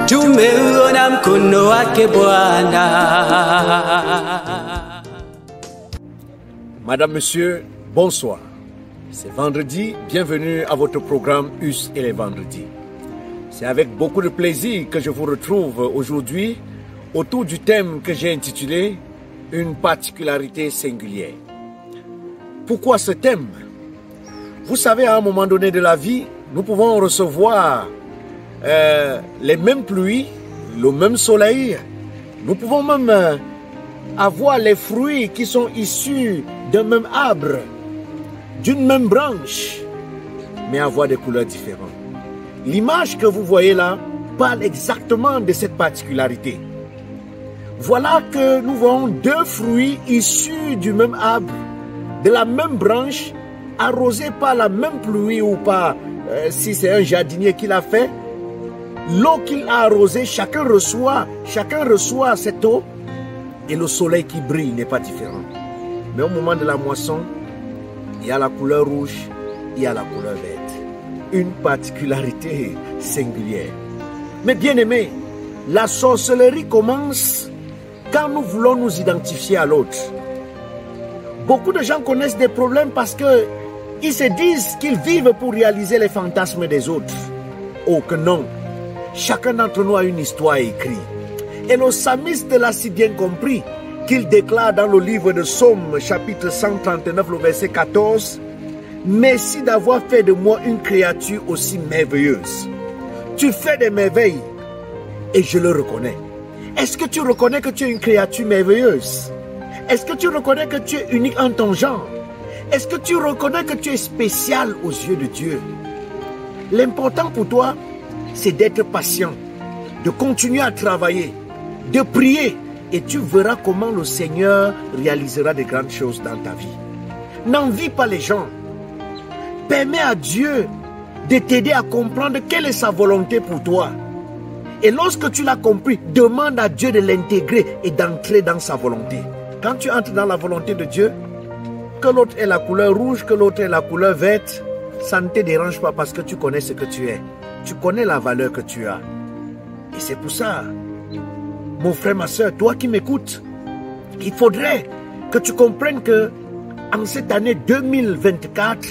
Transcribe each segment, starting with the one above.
Tumeona mkono wake Bwana. Madame, Monsieur, bonsoir. C'est vendredi, bienvenue à votre programme US et les vendredis. C'est avec beaucoup de plaisir que je vous retrouve aujourd'hui autour du thème que j'ai intitulé « Une particularité singulière ». Pourquoi ce thème? Vous savez, à un moment donné de la vie, nous pouvons recevoir les mêmes pluies, le même soleil. Nous pouvons même avoir les fruits qui sont issus d'un même arbre, d'une même branche, mais avoir des couleurs différentes. L'image que vous voyez là parle exactement de cette particularité. Voilà que nous voyons deux fruits issus du même arbre, de la même branche, arrosés par la même pluie ou par, si c'est un jardinier qui l'a fait, l'eau qu'il a arrosée, chacun reçoit cette eau et le soleil qui brille n'est pas différent. Mais au moment de la moisson, il y a la couleur rouge, il y a la couleur verte. Une particularité singulière. Mais bien aimé, la sorcellerie commence quand nous voulons nous identifier à l'autre. Beaucoup de gens connaissent des problèmes parce qu'ils se disent qu'ils vivent pour réaliser les fantasmes des autres. Oh que non! Chacun d'entre nous a une histoire écrite. Et le psalmiste l'a si bien compris qu'il déclare dans le livre de Psaume, chapitre 139, le verset 14, « Merci d'avoir fait de moi une créature aussi merveilleuse. Tu fais des merveilles et je le reconnais. » Est-ce que tu reconnais que tu es une créature merveilleuse? Est-ce que tu reconnais que tu es unique en ton genre? Est-ce que tu reconnais que tu es spécial aux yeux de Dieu? L'important pour toi, c'est d'être patient, de continuer à travailler, de prier, et tu verras comment le Seigneur réalisera de grandes choses dans ta vie. N'envie pas les gens. Permets à Dieu de t'aider à comprendre quelle est sa volonté pour toi. Et lorsque tu l'as compris, demande à Dieu de l'intégrer et d'entrer dans sa volonté. Quand tu entres dans la volonté de Dieu, que l'autre ait la couleur rouge, que l'autre ait la couleur verte, ça ne te dérange pas parce que tu connais ce que tu es. Tu connais la valeur que tu as. Et c'est pour ça, mon frère, ma soeur, toi qui m'écoutes, il faudrait que tu comprennes que en cette année 2024,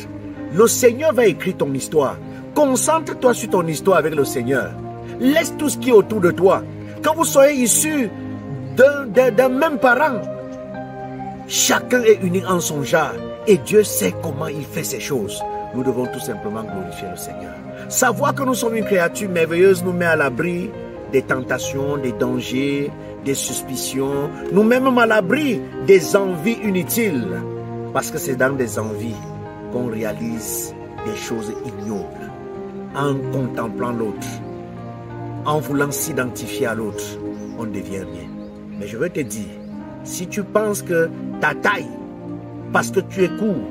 le Seigneur va écrire ton histoire. Concentre-toi sur ton histoire avec le Seigneur. Laisse tout ce qui est autour de toi. Quand vous soyez issus d'un même parent, chacun est unique en son genre. Et Dieu sait comment il fait ces choses. Nous devons tout simplement glorifier le Seigneur. Savoir que nous sommes une créature merveilleuse nous met à l'abri des tentations, des dangers, des suspicions. Nous met même à l'abri des envies inutiles. Parce que c'est dans des envies qu'on réalise des choses ignobles. En contemplant l'autre, en voulant s'identifier à l'autre, on devient rien. Mais je veux te dire, si tu penses que ta taille, parce que tu es court,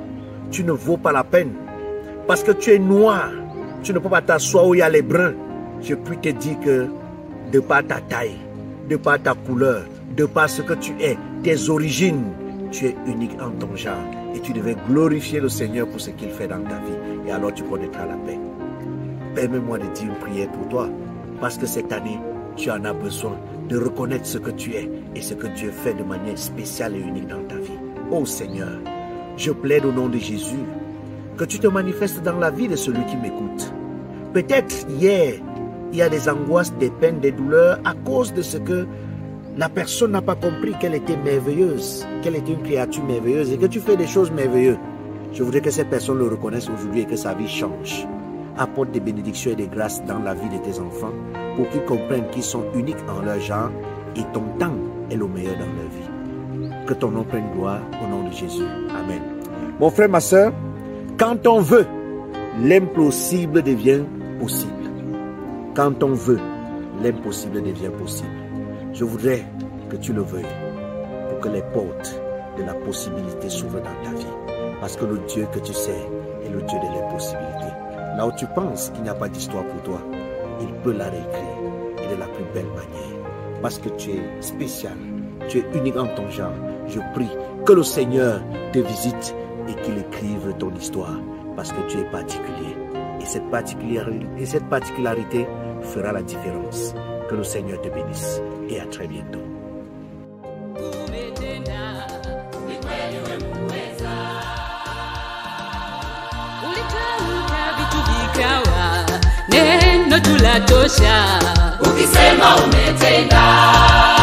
tu ne vaux pas la peine, parce que tu es noir, tu ne peux pas t'asseoir où il y a les bruns, je puis te dire que de par ta taille, de par ta couleur, de par ce que tu es, tes origines, tu es unique en ton genre. Et tu devais glorifier le Seigneur pour ce qu'il fait dans ta vie. Et alors tu connaîtras la paix. Permets-moi de dire une prière pour toi. Parce que cette année, tu en as besoin de reconnaître ce que tu es et ce que Dieu fait de manière spéciale et unique dans ta vie. Oh Seigneur, je plaide au nom de Jésus que tu te manifestes dans la vie de celui qui m'écoute. Peut-être hier, il y a des angoisses, des peines, des douleurs à cause de ce que la personne n'a pas compris qu'elle était merveilleuse, qu'elle était une créature merveilleuse et que tu fais des choses merveilleuses. Je voudrais que ces personnes le reconnaissent aujourd'hui et que sa vie change. Apporte des bénédictions et des grâces dans la vie de tes enfants pour qu'ils comprennent qu'ils sont uniques en leur genre et ton temps est le meilleur dans leur vie. Que ton nom prenne gloire au nom de Jésus. Amen. Mon frère, ma soeur, quand on veut, l'impossible devient possible. Quand on veut, l'impossible devient possible. Je voudrais que tu le veuilles pour que les portes de la possibilité s'ouvrent dans ta vie. Parce que le Dieu que tu sais est le Dieu de l'impossibilité. Là où tu penses qu'il n'y a pas d'histoire pour toi, il peut la réécrire et de la plus belle manière. Parce que tu es spécial Tu es unique en ton genre. Je prie que le Seigneur te visite et qu'il écrive ton histoire parce que tu es particulier. Et cette particularité fera la différence. Que le Seigneur te bénisse et à très bientôt. Neno tulatosha, ukisema umetenda.